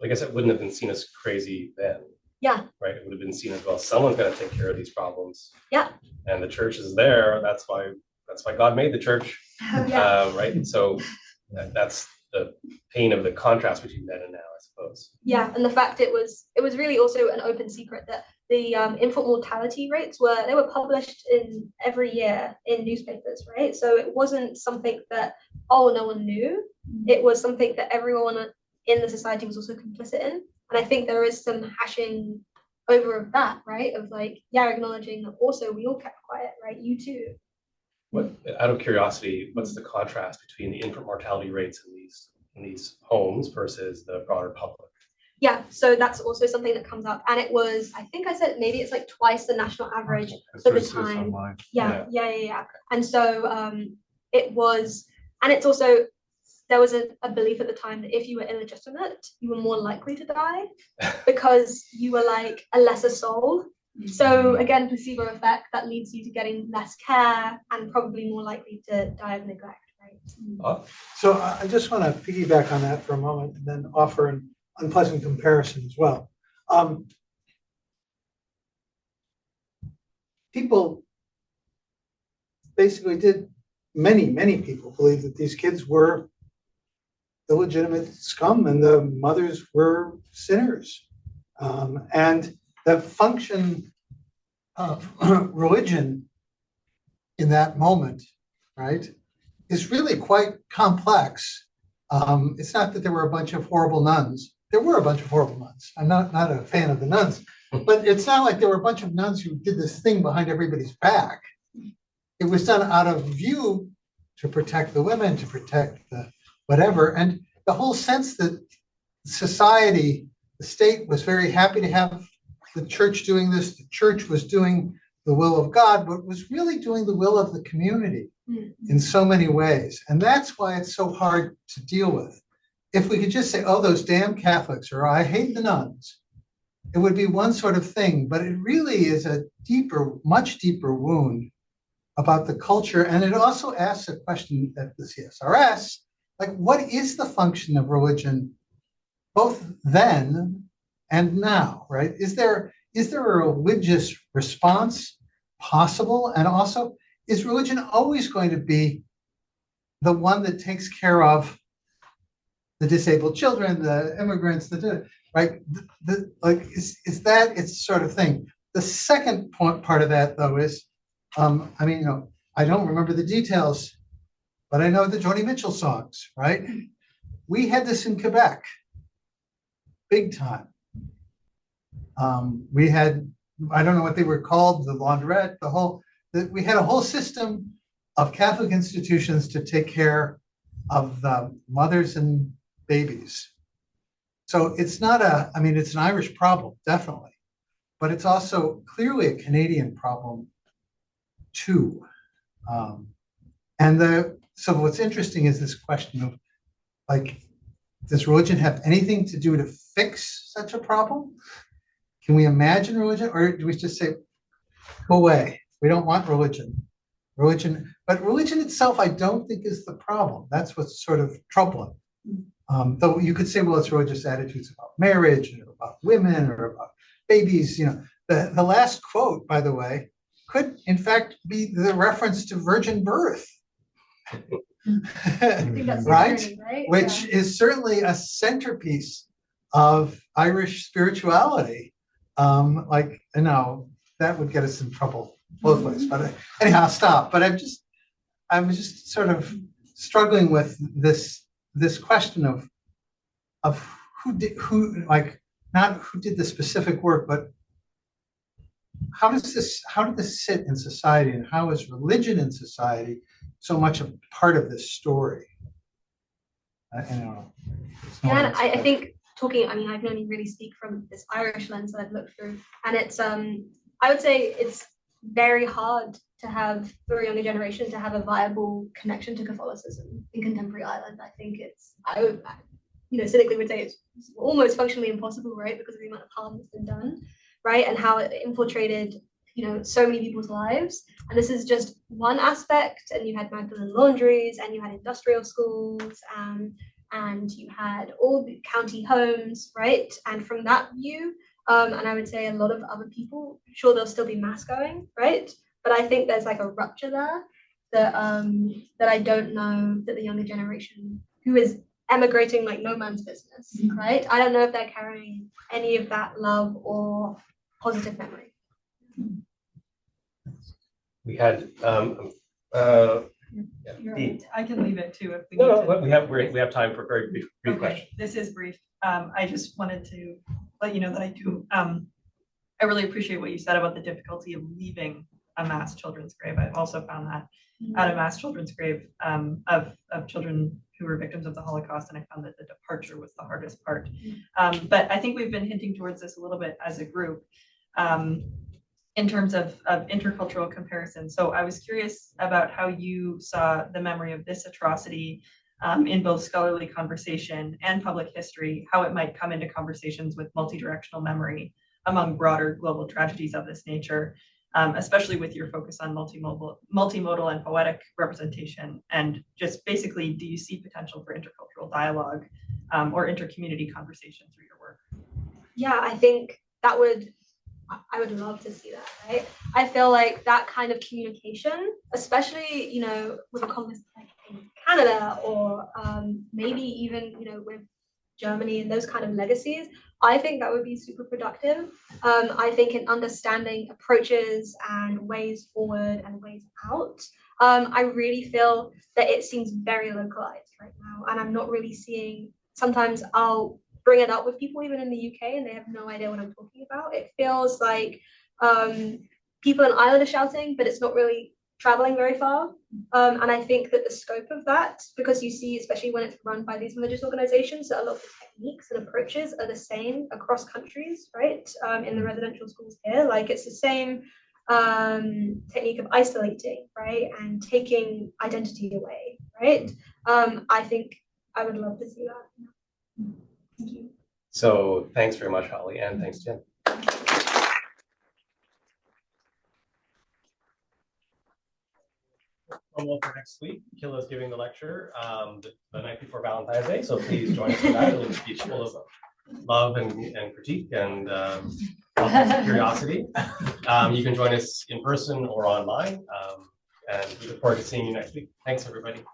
I guess it wouldn't have been seen as crazy then. Yeah. Right. It would have been seen as, well, someone's got to take care of these problems. Yeah. And the church is there. That's why God made the church. Yeah. Right. And so that's the pain of the contrast between then and now, I suppose. Yeah, and the fact it was really also an open secret that the infant mortality rates were published in every year in newspapers, right? So it wasn't something that no one knew. It was something that everyone in the society was also complicit in. And I think there is some hashing over of that, right? Of like, yeah, acknowledging that also we all kept quiet, right? You too. Out of curiosity, what's the contrast between the infant mortality rates in these homes versus the broader public? Yeah, so that's also something that comes up, and it was, I think I said maybe it's like twice the national average That's for what the it says time. online. Yeah. And so it was, and it's also, there was a belief at the time that if you were illegitimate, you were more likely to die because you were like a lesser soul. So again, placebo effect, that leads you to getting less care and probably more likely to die of neglect, right? So I just want to piggyback on that for a moment and then offer an unpleasant comparison as well. People basically many people believe that these kids were illegitimate scum and the mothers were sinners. And the function of religion in that moment, right, is really quite complex. It's not that there were a bunch of horrible nuns. There were a bunch of horrible nuns. I'm not a fan of the nuns, but it's not like there were a bunch of nuns who did this thing behind everybody's back. It was done out of view to protect the women, to protect the whatever. And the whole sense that society, the state was very happy to have the church doing this. The church was doing the will of God, but was really doing the will of the community in so many ways. And that's why it's so hard to deal with. If we could just say, oh, those damn Catholics, or I hate the nuns, it would be one sort of thing, but it really is a deeper, much deeper wound about the culture. And it also asks a question at the CSRS, like, what is the function of religion both then and now, right? Is there a religious response possible? And also, is religion always going to be the one that takes care of the disabled children, the immigrants, right? Is that its sort of thing? The second part of that, though, is, I don't remember the details, but I know the Joni Mitchell songs, right? We had this in Quebec, big time. We had, I don't know what they were called, the laundrette, we had a whole system of Catholic institutions to take care of the mothers and babies. So it's not it's an Irish problem, definitely, but it's also clearly a Canadian problem too. So what's interesting is this question of, like, does religion have anything to do to fix such a problem? Can we imagine religion, or do we just say, go away, we don't want religion? But religion itself, I don't think is the problem. That's what's sort of troubling. Though you could say, well, it's religious attitudes about marriage, or about women, or about babies. The last quote, by the way, could in fact be the reference to virgin birth. I think that's right? true, right? Which is certainly a centerpiece of Irish spirituality. That would get us in trouble both ways. But anyhow, I'll stop. But I'm just sort of struggling with this question of who did the specific work, but how did this sit in society, and how is religion in society so much a part of this story? I don't know. Yeah, I think I can only really speak from this Irish lens that I've looked through, and it's I would say it's very hard to have, for a younger generation, to have a viable connection to Catholicism in contemporary Ireland. I think cynically would say it's almost functionally impossible, right? Because of the amount of harm that's been done, right? And how it infiltrated, so many people's lives. And this is just one aspect. And you had Magdalene laundries, and you had industrial schools, and you had all the county homes, right? And from that view, and I would say a lot of other people, sure, there'll still be mass going, right? But I think there's like a rupture there that I don't know that the younger generation, who is emigrating like no man's business, right? I don't know if they're carrying any of that love or positive memory. We had You're right. I can leave it too if we no, need to. we have time for very brief Okay, questions. this is brief. I just wanted to let you know that I do. I really appreciate what you said about the difficulty of leaving a mass children's grave. I've also found that at a mass children's grave of children who were victims of the Holocaust, and I found that the departure was the hardest part. But I think we've been hinting towards this a little bit as a group in terms of intercultural comparison. So I was curious about how you saw the memory of this atrocity in both scholarly conversation and public history, how it might come into conversations with multi-directional memory among broader global tragedies of this nature, especially with your focus on multimodal and poetic representation. And just basically, do you see potential for intercultural dialogue or intercommunity conversation through your work? Yeah, I think I would love to see that, right? I feel like that kind of communication, especially, you know, with a context like in Canada or maybe even, you know, with Germany and those kind of legacies, I think that would be super productive. I think in understanding approaches and ways forward and ways out, I really feel that it seems very localized right now. And I'm not really seeing, sometimes I'll bring it up with people even in the UK and they have no idea what I'm talking about. It feels like people in Ireland are shouting, but it's not really traveling very far. And I think that the scope of that, because you see, especially when it's run by these religious organizations, that a lot of the techniques and approaches are the same across countries, right? In the residential schools here, like it's the same technique of isolating, right? And taking identity away, right? I think I would love to see that. Thank you. So thanks very much, Holly, and thanks, Jen. For next week, Kila's giving the lecture the night before Valentine's Day, so please join us for that. It'll be full of love and critique and curiosity. You can join us in person or online, and we look forward to seeing you next week. Thanks, everybody.